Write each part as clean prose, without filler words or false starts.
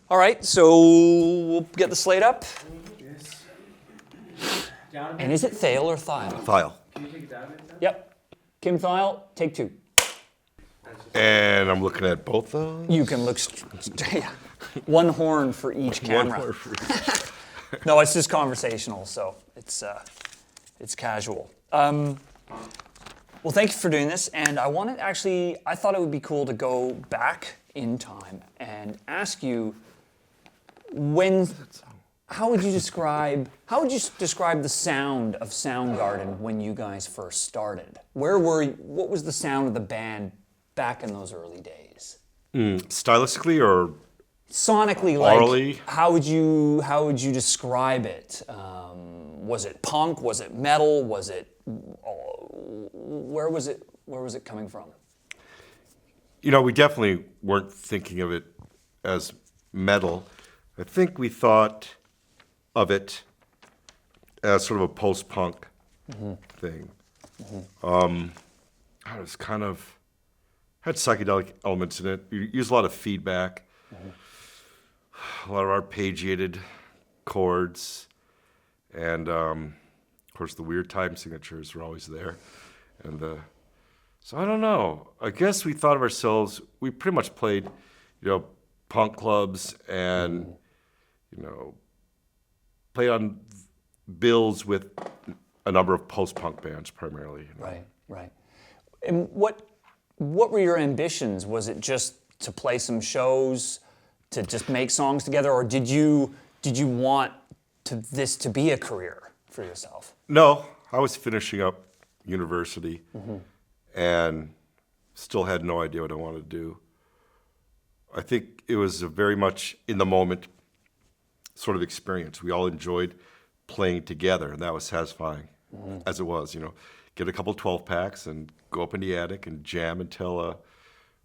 All right, so we'll get the slate up. Yes. And is it Thayil or Thayil? Thayil. Can you take it down next time? Yep. Kim Thayil, take 2. And I'm looking at both those. You can look straight. One horn for each camera. One more for each. No, it's just conversational, so it's casual. Well, thank you for doing this, and I thought it would be cool to go back in time and ask you how would you describe the sound of Soundgarden when you guys first started? What was the sound of the band back in those early days? Stylistically or sonically, like orally? How would you describe it? Was it punk? Was it metal? Was it where was it coming from? You know, we definitely weren't thinking of it as metal. I think we thought of it as sort of a post-punk thing. It was kind of had psychedelic elements in it. You use a lot of feedback, a lot of arpeggiated chords, and of course the weird time signatures were always there. And so I don't know. I guess we thought of ourselves. We pretty much played, punk clubs and played on bills with a number of post-punk bands primarily. Right. And what were your ambitions? Was it just to play some shows, to just make songs together, or did you want this to be a career for yourself? No, I was finishing up university and still had no idea what I wanted to do. I think it was a very much in the moment sort of experience. We all enjoyed playing together, and that was satisfying as it was. Get a couple 12 packs and go up in the attic and jam until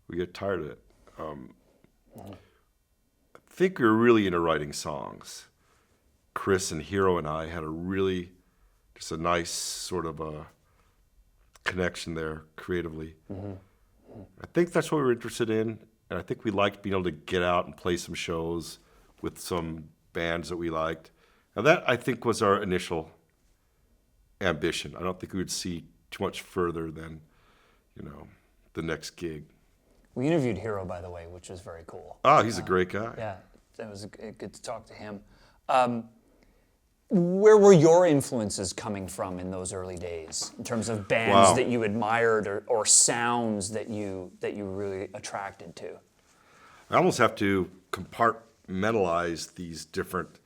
we get tired of it. I think we were really into writing songs. Chris and Hero and I had just a nice sort of a connection there creatively. I think that's what we were interested in, and I think we liked being able to get out and play some shows with some bands that we liked. And that, I think, was our initial ambition. I don't think we would see too much further than, the next gig. We interviewed Hero, by the way, which was very cool. Oh, he's a great guy. Yeah, that was good to talk to him. Where were your influences coming from in those early days, in terms of bands that you admired or sounds that you really attracted to? I almost have to compartmentalize these different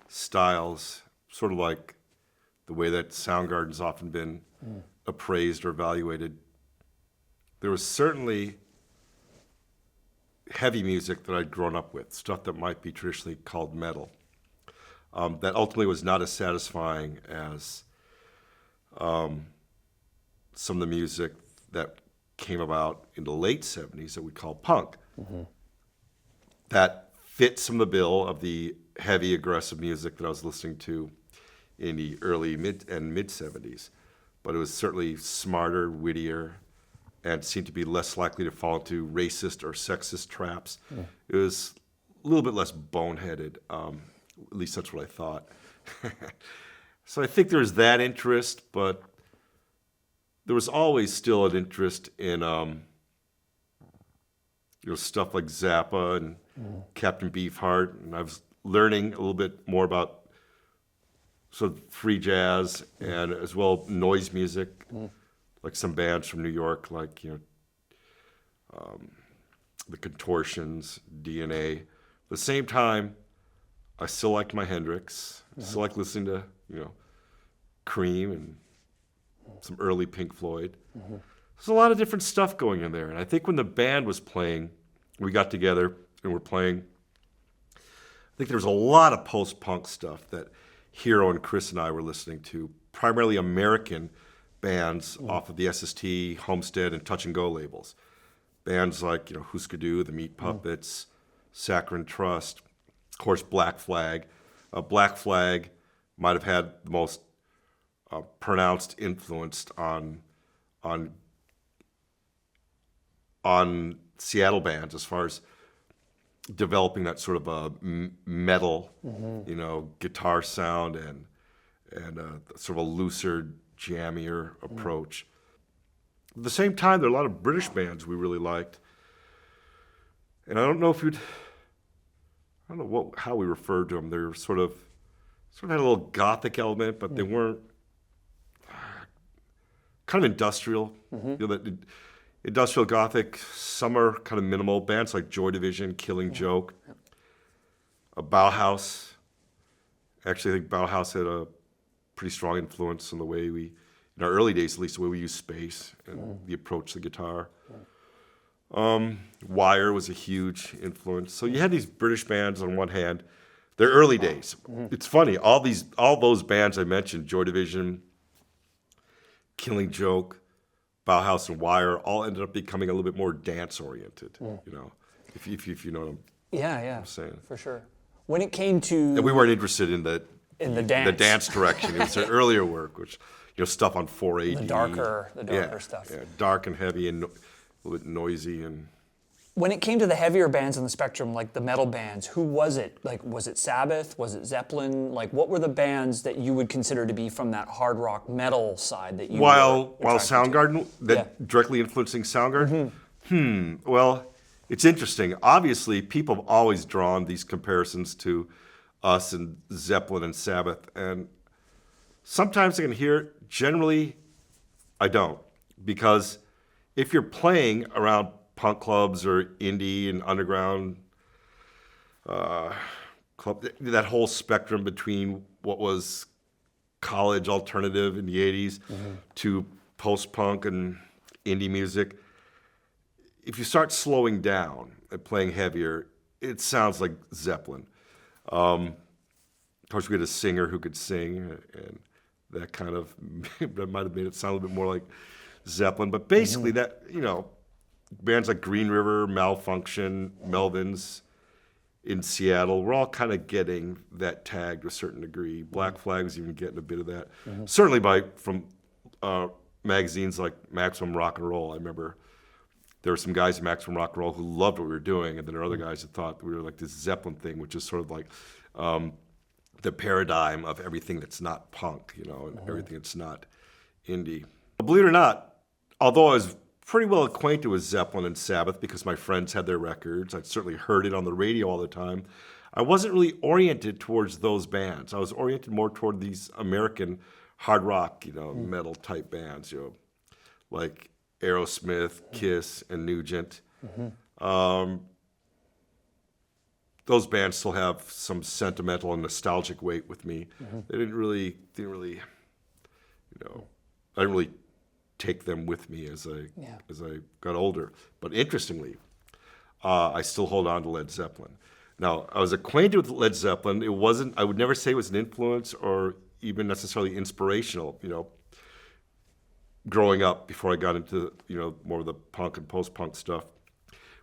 styles, sort of like the way that Soundgarden's often been appraised or evaluated. There was certainly heavy music that I'd grown up with, stuff that might be traditionally called metal, that ultimately was not as satisfying as some of the music that came about in the late 70s that we call punk. That fit some of the bill of the heavy, aggressive music that I was listening to in the early mid 70s. But it was certainly smarter, wittier, and seemed to be less likely to fall into racist or sexist traps. It was a little bit less boneheaded. At least that's what I thought. So I think there was that interest, but there was always still an interest in stuff like Zappa and Captain Beefheart, and I was learning a little bit more about sort of free jazz and as well noise music, like some bands from New York, like the Contortions, DNA. At the same time, I still liked my Hendrix. I still like listening to Cream and some early Pink Floyd. There's a lot of different stuff going in there, and I think when the band was playing, we got together and we're playing. I think there was a lot of post-punk stuff that Hero and Chris and I were listening to, primarily American bands off of the SST, Homestead, and Touch and Go labels. Bands like Husker Du, the Meat Puppets, Saccharine Trust, of course Black Flag. Black Flag might have had the most pronounced influence on Seattle bands as far as developing that sort of a metal, guitar sound and sort of a looser, jammier approach. At the same time, there are a lot of British bands we really liked, and I don't know how we referred to them. They were sort of had a little gothic element, but they weren't kind of industrial. That industrial gothic. Some are kind of minimal. Bands like Joy Division, Killing Joke, Bauhaus. Actually, I think Bauhaus had a pretty strong influence on the way we, in our early days at least, the way we used space and the approach to the guitar. Wire was a huge influence. So you had these British bands on one hand, their early days. It's funny, all those bands I mentioned, Joy Division, Killing Joke, Bauhaus, and Wire, all ended up becoming a little bit more dance-oriented, if you know what I'm saying. For sure. When it came to... And we weren't interested in the dance direction. It was their earlier work, which, stuff on 480. The darker stuff. Yeah, dark and heavy and a little bit noisy. And when it came to the heavier bands on the spectrum, like the metal bands, who was it? Like, was it Sabbath? Was it Zeppelin? Like, what were the bands that you would consider to be from that hard rock metal side that you While were attracted Soundgarden, directly influencing Soundgarden? Well, it's interesting. Obviously, people have always drawn these comparisons to us and Zeppelin and Sabbath, and sometimes I can hear it. Generally, I don't, because if you're playing around punk clubs or indie and underground club, that whole spectrum between what was college alternative in the 80s to post-punk and indie music, if you start slowing down and playing heavier, it sounds like Zeppelin. Of course, we had a singer who could sing, and that kind of that might have made it sound a little bit more like Zeppelin. But basically, that bands like Green River, Malfunction, Melvins in Seattle, we're all kind of getting that tag to a certain degree. Black Flag was even getting a bit of that. Certainly from magazines like Maximum Rock and Roll. I remember there were some guys in Maximum Rock and Roll who loved what we were doing, and then there were other guys that thought we were like this Zeppelin thing, which is sort of like the paradigm of everything that's not punk, and everything that's not indie. Believe it or not, although I was pretty well acquainted with Zeppelin and Sabbath because my friends had their records, I'd certainly heard it on the radio all the time, I wasn't really oriented towards those bands. I was oriented more toward these American hard rock, metal type bands, like Aerosmith, Kiss, and Nugent. Those bands still have some sentimental and nostalgic weight with me. They didn't really, I didn't really take them with me as I got older. But interestingly, I still hold on to Led Zeppelin. Now, I was acquainted with Led Zeppelin. I would never say it was an influence or even necessarily inspirational, growing up before I got into, more of the punk and post-punk stuff.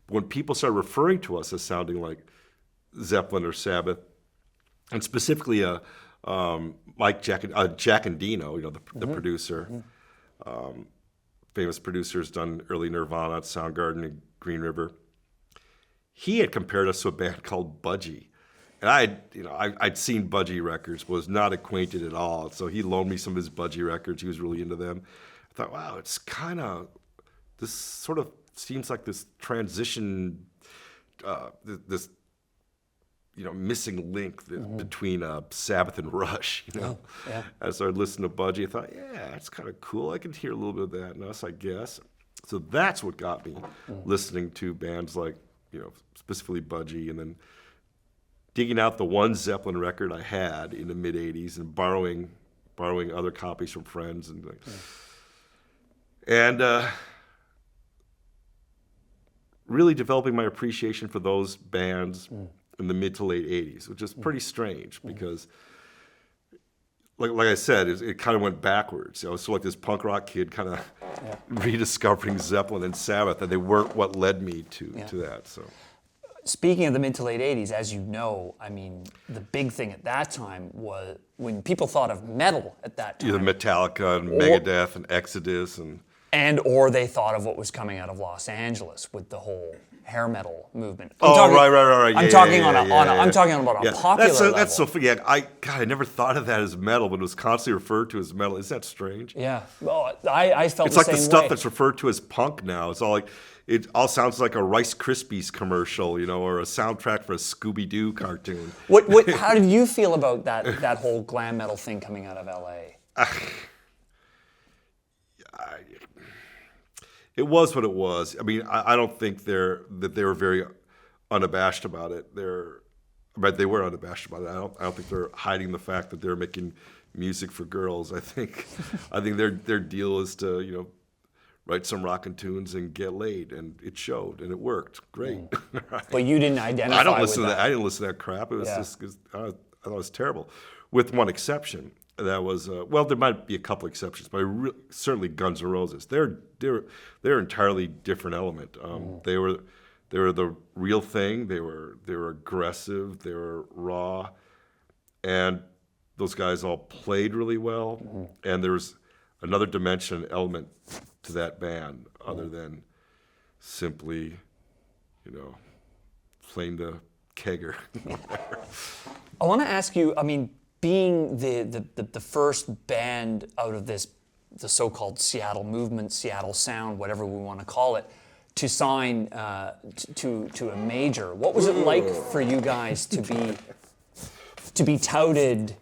But when people started referring to us as sounding like Zeppelin or Sabbath, and specifically Jack Endino, the producer, famous producer, has done early Nirvana, Soundgarden, and Green River. He had compared us to a band called Budgie. And I'd seen Budgie records, was not acquainted at all. So he loaned me some of his Budgie records. He was really into them. I thought, wow, it's kind of, this sort of seems like this transition, this missing link between Sabbath and Rush. As I started listening to Budgie, I thought, yeah, that's kind of cool. I can hear a little bit of that in us, I guess. So that's what got me listening to bands like, specifically Budgie, and then digging out the one Zeppelin record I had in the mid '80s and borrowing other copies from friends and really developing my appreciation for those bands in the mid to late '80s, which is pretty strange because, like I said, it kind of went backwards. So like this punk rock kid kind of rediscovering Zeppelin and Sabbath, and they weren't what led me to that. So, speaking of the mid to late '80s, as you know, I mean, the big thing at that time was when people thought of metal at that time. Either Metallica and Megadeth and Exodus and And or they thought of what was coming out of Los Angeles with the whole hair metal movement. Right. I'm talking I'm talking about a popular level. That's so funny. Yeah, I never thought of that as metal, but it was constantly referred to as metal. Isn't that strange? Yeah. Well, I felt It's the like same the stuff way. that's referred to as punk now. It's all like, it all sounds like a Rice Krispies commercial, or a soundtrack for a Scooby-Doo cartoon. How did you feel about that whole glam metal thing coming out of LA? It was what it was. I mean, I don't think they were very unabashed about it. But they were unabashed about it. I don't think they're hiding the fact that they're making music for girls. I think their deal is to write some rockin' tunes and get laid, and it showed, and it worked great. Right. But you didn't identify I don't with listen to that. I didn't listen to that crap. It was I thought it was terrible, with one exception. That was there might be a couple exceptions, but certainly Guns N' Roses. They're entirely different element. They were the real thing. They were aggressive. They were raw, and those guys all played really well. And there was another dimension, element to that band other than simply, playing the kegger. I want to ask you, I mean, being the first band out of the so-called Seattle movement, Seattle sound, whatever we want to call it, to sign to a major, what was it like for you guys to be touted,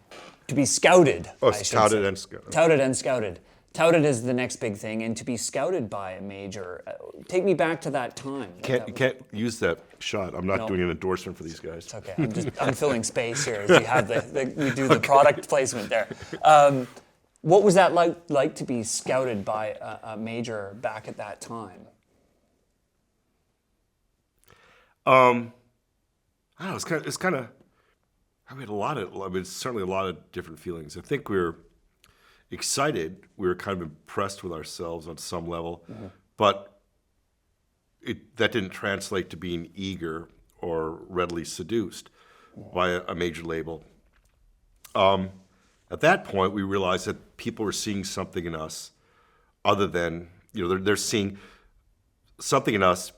to be scouted? Oh, it's touted and scouted. Touted and scouted. Touted is the next big thing, and to be scouted by a major. Take me back to that time. You can't use that shot. I'm not doing an endorsement for these guys. It's okay. I'm filling space here as we have we do the product placement there. What was that like to be scouted by a major back at that time? I don't know. It's kind of. I mean, certainly a lot of different feelings. I think we were excited. We were kind of impressed with ourselves on some level, but that didn't translate to being eager or readily seduced by a major label. At that point, we realized that people were seeing something in us other than, they're seeing something in us,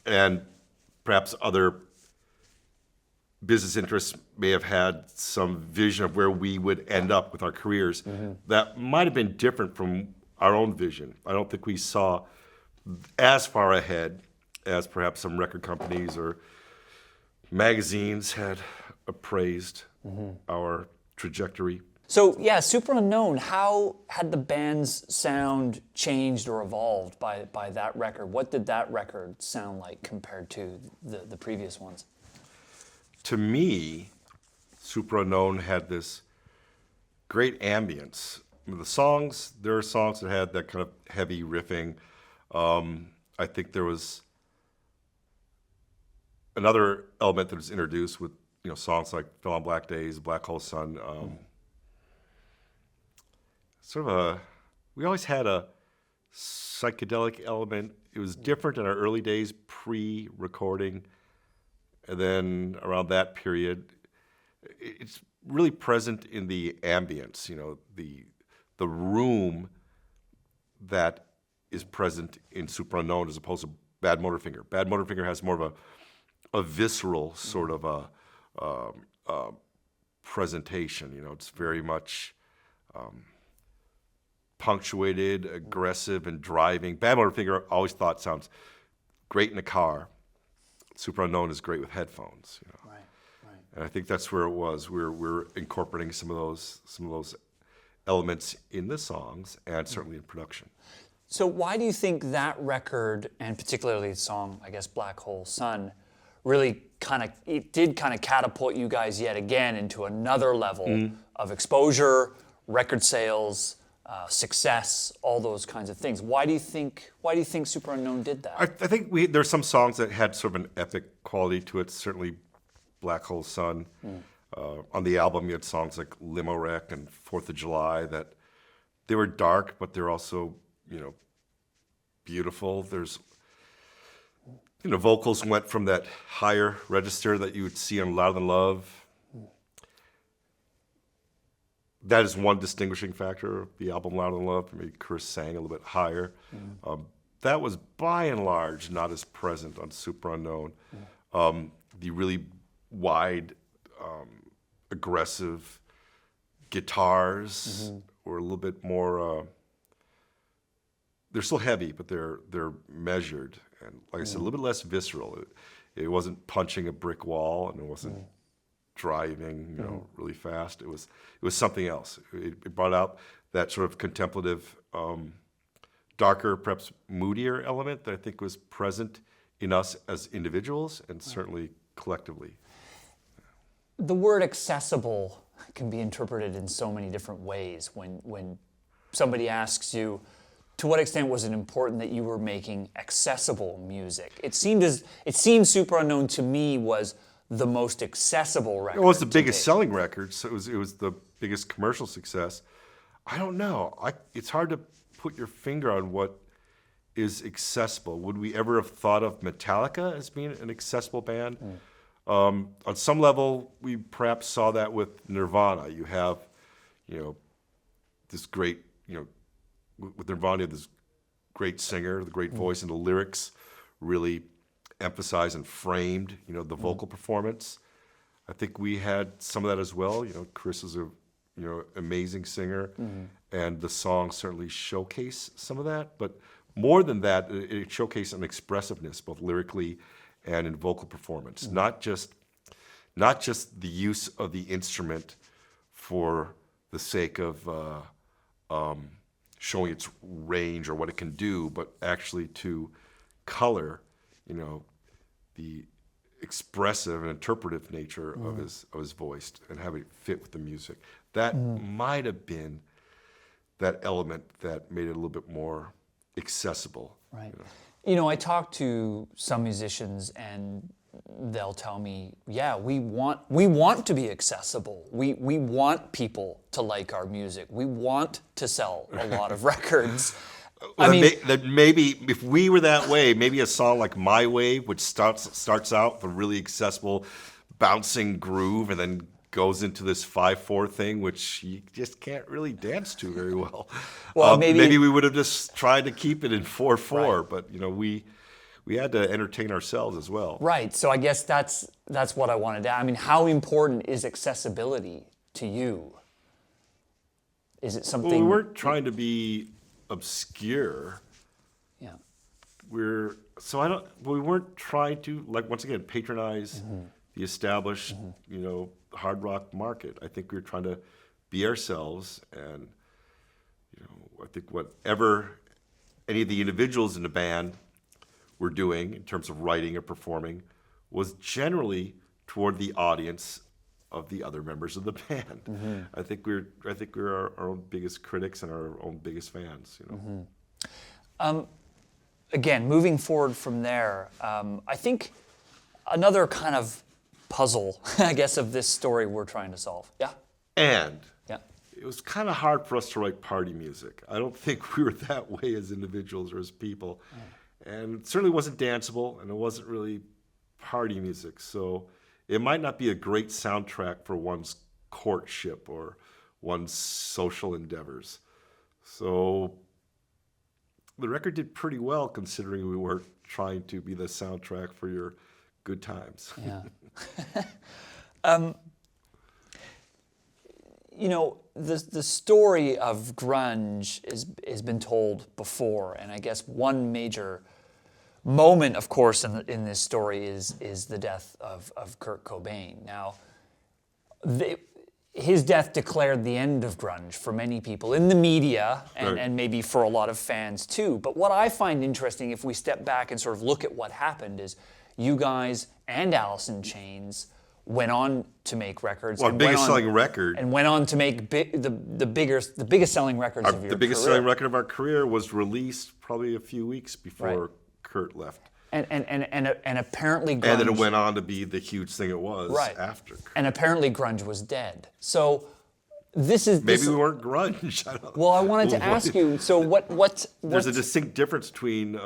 and perhaps other business interests may have had some vision of where we would end up with our careers that might have been different from our own vision. I don't think we saw as far ahead as perhaps some record companies or magazines had appraised our trajectory. So yeah, Superunknown, how had the band's sound changed or evolved by that record? What did that record sound like compared to the previous ones? To me, Superunknown had this great ambience. I mean, there are songs that had that kind of heavy riffing. I think there was another element that was introduced with songs like Fell on Black Days, Black Hole Sun. We always had a psychedelic element. It was different in our early days, pre-recording. And then around that period, it's really present in the ambience, the room that is present in Superunknown as opposed to Bad Motorfinger. Bad Motorfinger has more of a visceral sort of a presentation. It's very much punctuated, aggressive, and driving. Bad Motorfinger I always thought sounds great in a car. Superunknown is great with headphones. Right. And I think that's where it was. We're incorporating some of those elements in the songs and certainly in production. So why do you think that record, and particularly the song, I guess, Black Hole Sun, really did catapult you guys yet again into another level of exposure, record sales, success, all those kinds of things? Why do you think Superunknown did that? I think there's some songs that had sort of an epic quality to it. Certainly, Black Hole Sun. On the album, you had songs like Limo Wreck and 4th of July that they were dark, but they're also beautiful. There's vocals went from that higher register that you would see on Louder Than Love that is one distinguishing factor of the album Loud and Love. Maybe Chris sang a little bit higher. That was by and large not as present on Superunknown. The really wide, aggressive guitars were a little bit more. They're still heavy, but they're measured, and like I said, a little bit less visceral. It wasn't punching a brick wall, and it wasn't driving, really fast. It was something else. It brought out that sort of contemplative, darker, perhaps moodier element that I think was present in us as individuals and certainly collectively. The word accessible can be interpreted in so many different ways. When somebody asks you, to what extent was it important that you were making accessible music? It seemed Superunknown to me was the most accessible record. It was the biggest selling record, so it was the biggest commercial success. I don't know. It's hard to put your finger on what is accessible. Would we ever have thought of Metallica as being an accessible band? On some level, we perhaps saw that with Nirvana. You have, this great, with Nirvana, this great singer, the great voice, and the lyrics really emphasized and framed, the vocal performance. I think we had some of that as well. Chris is a, amazing singer, and the songs certainly showcase some of that. But more than that, it showcased an expressiveness, both lyrically and in vocal performance. Not just the use of the instrument for the sake of showing its range or what it can do, but actually to color, the expressive and interpretive nature of his voice and have it fit with the music. That might have been that element that made it a little bit more accessible. Right. I talk to some musicians and they'll tell me, yeah, we want to be accessible. We want people to like our music. We want to sell a lot of records. That maybe if we were that way, maybe a song like My Way, which starts out with a really accessible, bouncing groove, and then goes into this 5/4 thing, which you just can't really dance to very well. Well, maybe we would have just tried to keep it in 4/4, right. But we had to entertain ourselves as well. Right. So I guess that's what I wanted to. I mean, how important is accessibility to you? Is it something? Well, we weren't trying to be obscure. Yeah. We weren't trying to, once again, patronize the established, hard rock market. I think we were trying to be ourselves, and I think whatever any of the individuals in the band were doing in terms of writing or performing was generally toward the audience of the other members of the band. I think we're our own biggest critics and our own biggest fans. Again, moving forward from there, I think another kind of puzzle, I guess, of this story we're trying to solve. Yeah. And it was kind of hard for us to write party music. I don't think we were that way as individuals or as people. And it certainly wasn't danceable, and it wasn't really party music. So it might not be a great soundtrack for one's courtship or one's social endeavors. So the record did pretty well, considering we weren't trying to be the soundtrack for your good times. Yeah. The story of grunge has been told before, and I guess one major moment, of course, in this story is the death of Kurt Cobain. Now, his death declared the end of grunge for many people in the media, and maybe for a lot of fans too. But what I find interesting, if we step back and sort of look at what happened, is you guys and Alice in Chains went on to make records. Well, biggest selling record. And went on to make the biggest selling records of your career. The biggest selling record of our career was released probably a few weeks before Kurt left. And apparently grunge... And then it went on to be the huge thing it was after Kurt. And apparently grunge was dead. So Maybe we weren't grunge. I don't know. Well, I wanted to ask you, so what... There's a distinct difference between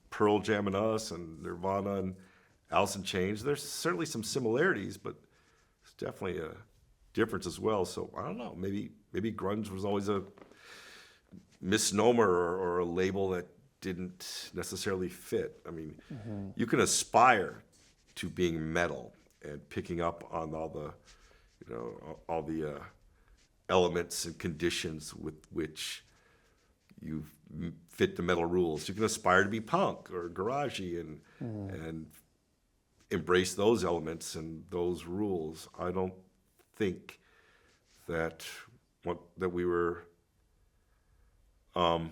Pearl Jam and us and Nirvana and Alice in Chains. There's certainly some similarities, but it's definitely a difference as well. So I don't know. Maybe grunge was always a misnomer or a label that didn't necessarily fit. I mean, you can aspire to being metal and picking up on all the, all the elements and conditions with which you fit the metal rules. You can aspire to be punk or garagey and embrace those elements and those rules. I don't think that we were. I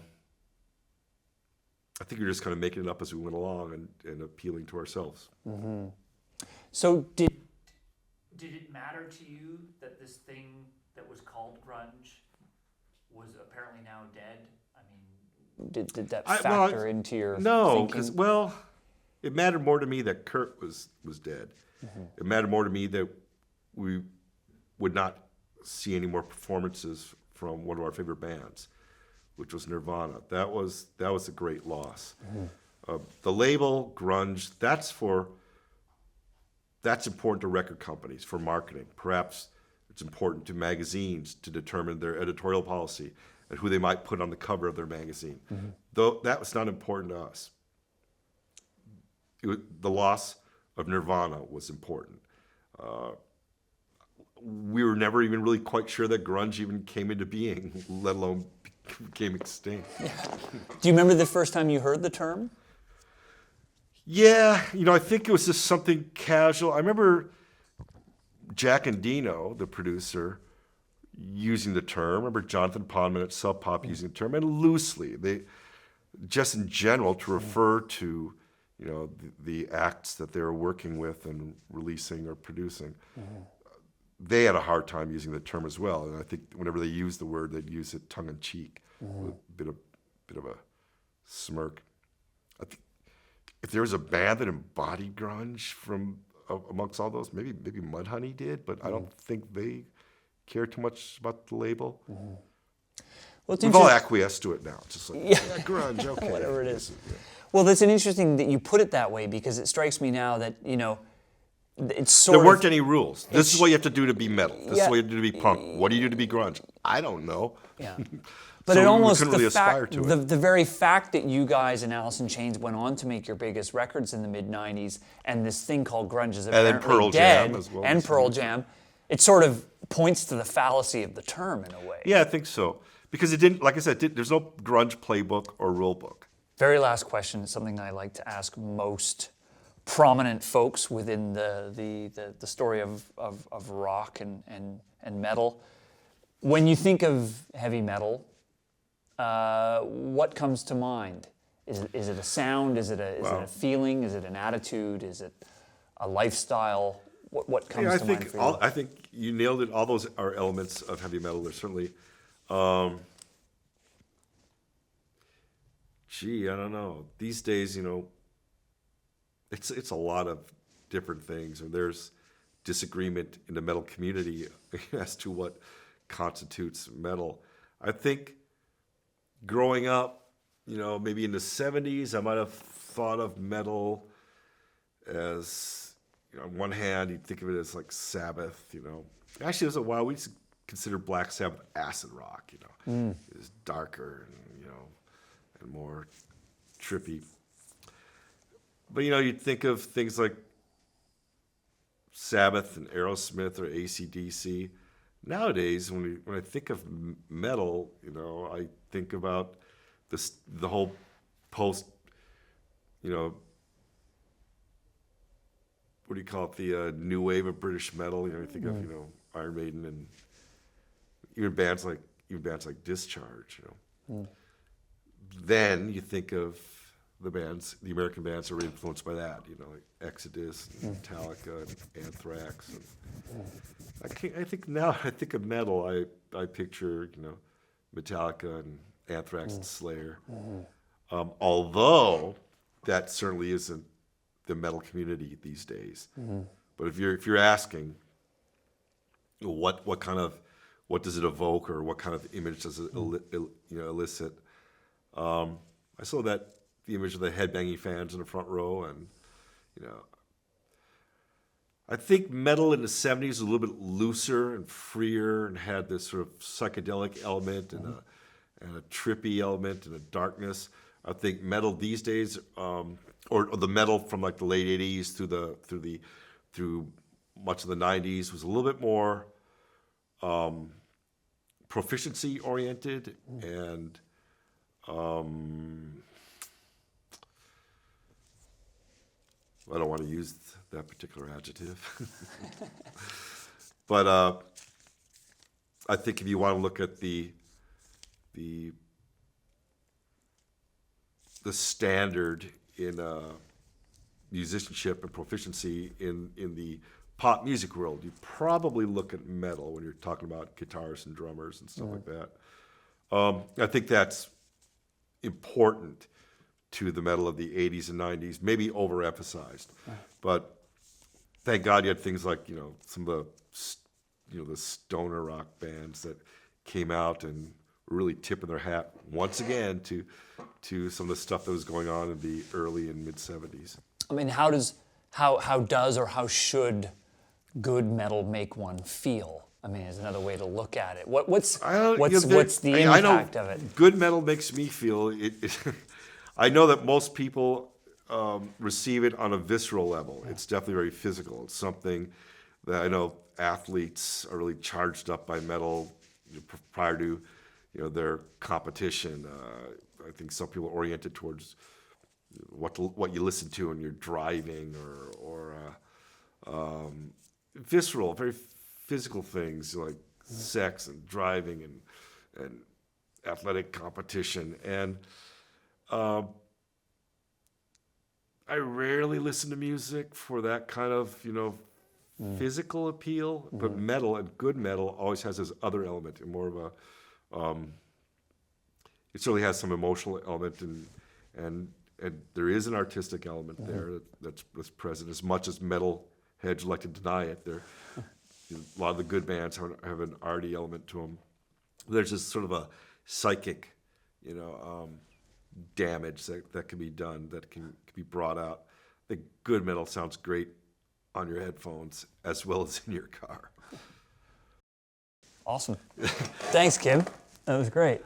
think we were just kind of making it up as we went along and appealing to ourselves. So did it matter to you that this thing that was called grunge was apparently now dead? I mean, did that factor into your no, thinking? because it mattered more to me that Kurt was dead. It mattered more to me that we would not see any more performances from one of our favorite bands, which was Nirvana. That was a great loss. The label grunge, that's important to record companies for marketing. Perhaps it's important to magazines to determine their editorial policy and who they might put on the cover of their magazine. Though that was not important to us. The loss of Nirvana was important. We were never even really quite sure that grunge even came into being, let alone became extinct. Do you remember the first time you heard the term? Yeah, I think it was just something casual. I remember Jack Endino, the producer, using the term. I remember Jonathan Pondman at Sub Pop using the term, and loosely, just in general, to refer to the acts that they were working with and releasing or producing. They had a hard time using the term as well, and I think whenever they used the word, they'd use it tongue in cheek, with a bit of a smirk. I think if there was a band that embodied grunge from amongst all those, maybe Mudhoney did, but I don't think they care too much about the label. Well, we've all acquiesced to it now. It's just like, grunge, okay. Whatever it is. Yeah. Well, that's an interesting that you put it that way, because it strikes me now that, it's sort of... There weren't any rules. This is what you have to do to be metal. This is what you have to do to be punk. What do you do to be grunge? I don't know. Yeah. But So it almost, we couldn't really aspire to it. the very fact that you guys and Alice in Chains went on to make your biggest records in the mid-'90s, and this thing called grunge is apparently then Pearl dead, Jam as well. and Pearl Jam, it sort of points to the fallacy of the term in a way. Yeah, I think so. Because it didn't, like I said, there's no grunge playbook or rule book. Very last question is something I like to ask most prominent folks within the story of rock and metal. When you think of heavy metal, what comes to mind? Is it a sound? Is it a feeling? Is it an attitude? Is it a lifestyle? What comes to mind for you? I think you nailed it. All those are elements of heavy metal. There's certainly, I don't know. These days, it's a lot of different things, and there's disagreement in the metal community as to what constitutes metal. I think growing up, maybe in the 70s, I might have thought of metal as, on one hand, you'd think of it as like Sabbath, Actually, there was a while we used to consider Black Sabbath acid rock, It was darker and, and more trippy. But, you'd think of things like Sabbath and Aerosmith or AC/DC. Nowadays, when I think of metal, I think about the whole post, what do you call it? The new wave of British metal. I think of Iron Maiden and even bands like Discharge. Then you think of the American bands that were influenced by that. Like Exodus, and Metallica, and Anthrax. And I think now I think of metal, I picture Metallica and Anthrax and Slayer. Although that certainly isn't the metal community these days. But if you're asking what does it evoke, or what kind of image does it elicit, I saw that the image of the headbanging fans in the front row, and I think metal in the 70s was a little bit looser and freer and had this sort of psychedelic element and a trippy element and a darkness. I think metal these days, or the metal from like the late 80s through much of the 90s was a little bit more proficiency oriented and I don't want to use that particular adjective. But I think if you want to look at the standard in musicianship and proficiency in the pop music world, you probably look at metal when you're talking about guitarists and drummers and stuff like that. I think that's important to the metal of the 80s and 90s, maybe overemphasized. But thank God you had things like, some of the stoner rock bands that came out and were really tipping their hat once again to some of the stuff that was going on in the early and mid 70s. I mean, how should good metal make one feel? I mean, is another way to look at it. What's the impact of it? Good metal makes me feel it I know that most people receive it on a visceral level. It's definitely very physical. It's something that I know athletes are really charged up by metal prior to their competition. I think some people are oriented towards what you listen to when you're driving or visceral, very physical things like sex and driving and athletic competition. And I rarely listen to music for that kind of, physical appeal, but metal and good metal always has this other element and more of a, it certainly has some emotional element and there is an artistic element there that's present as much as metal heads like to deny it. A lot of the good bands have an arty element to them. There's this sort of a psychic, damage that can be done, that can be brought out. The good metal sounds great on your headphones as well as in your car. Awesome. Thanks, Kim. That was great.